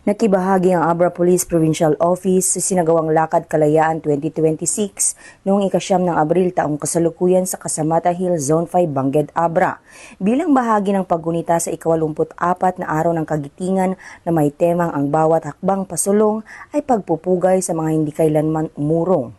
Nakibahagi ang Abra Police Provincial Office sa sinagawang Lakad Kalayaan 2026 noong ika-9 ng Abril taong kasalukuyan sa Casamata Hill, Zone 5, Bangged, Abra. Bilang bahagi ng paggunita sa ika-84 na araw ng kagitingan na may temang ang bawat hakbang pasulong ay pagpupugay sa mga hindi kailanman umurong.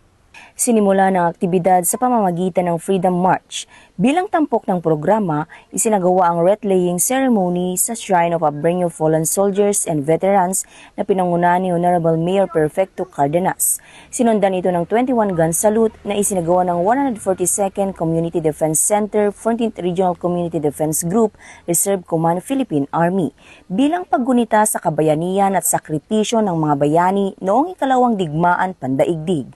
Sinimula ng aktibidad sa pamamagitan ng Freedom March. Bilang tampok ng programa, isinagawa ang wreath-laying ceremony sa Shrine of Abreño Fallen Soldiers and Veterans na pinangunahan ni Honorable Mayor Perfecto Cardenas. Sinundan ito ng 21-gun salute na isinagawa ng 142nd Community Defense Center, 14th Regional Community Defense Group, Reserve Command Philippine Army. Bilang paggunita sa kabayanihan at sakripisyo ng mga bayani noong ikalawang digmaan pandaigdig.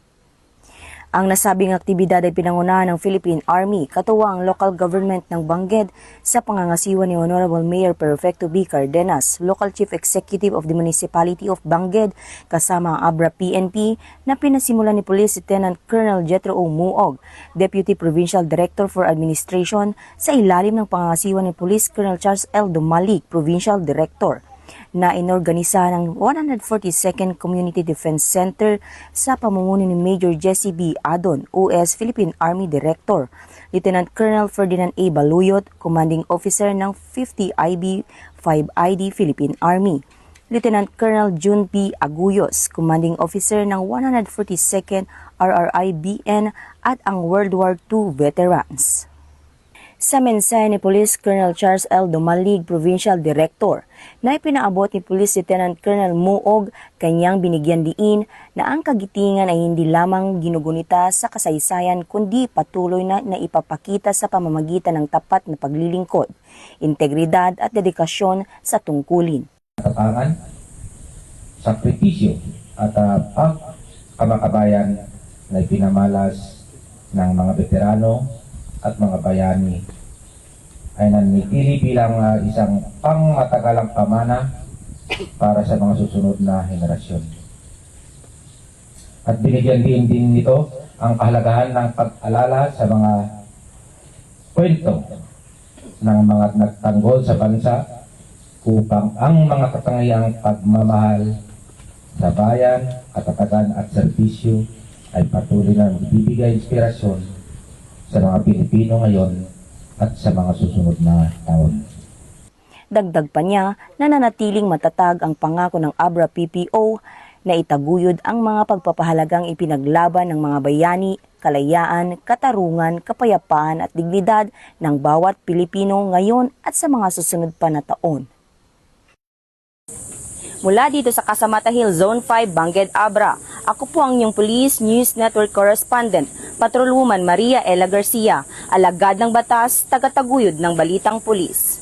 Ang nasabing aktibidad ay pinangunahan ng Philippine Army, katuwa ang local government ng Bangged sa pangangasiwa ni Honorable Mayor Perfecto B. Cardenas, Local Chief Executive of the Municipality of Bangged, kasama ang Abra PNP na pinasimulan ni Police Lieutenant Colonel Jetro O. Muog, Deputy Provincial Director for Administration, sa ilalim ng pangangasiwa ni Police Colonel Charles L. Dumalig, Provincial Director, na inorganisa ng 142nd Community Defense Center sa pamumuno ni Major Jesse B. Adon, OS Philippine Army Director, Lieutenant Colonel Ferdinand A. Baluyot, Commanding Officer ng 50 IB 5ID Philippine Army, Lieutenant Colonel June P. Aguyos, Commanding Officer ng 142nd RRIBN at ang World War II Veterans. Sa mensahe ni Police Colonel Charles L. Dumalig, Provincial Director, na ipinaabot ni Police Lieutenant Colonel Muog, kanyang binigyan diin na ang kagitingan ay hindi lamang ginugunita sa kasaysayan kundi patuloy na ipapakita sa pamamagitan ng tapat na paglilingkod, integridad at dedikasyon sa tungkulin. Katapangan, sakripisyo at pagkamakabayan na ipinamalas ng mga veterano at mga bayani ay nanitili bilang isang pangmatagalang pamana para sa mga susunod na henerasyon. At binigyan din nito ang kahalagahan ng pag-alala sa mga kwento ng mga nagtanggol sa bansa upang ang mga katangiang pagmamahal sa bayan, katatagan at serbisyo ay patuloy na magbibigay inspirasyon sa mga Pilipino ngayon at sa mga susunod na taon. Dagdag pa niya na nanatiling matatag ang pangako ng Abra PPO na itaguyod ang mga pagpapahalagang ipinaglaban ng mga bayani, kalayaan, katarungan, kapayapaan at dignidad ng bawat Pilipino ngayon at sa mga susunod pa na taon. Mula dito sa Casamata Hill, Zone 5, Bangged, Abra, ako po ang inyong Police News Network Correspondent, Patrolwoman Maria Ella Garcia, alagad ng batas, tagataguyod ng Balitang Pulis.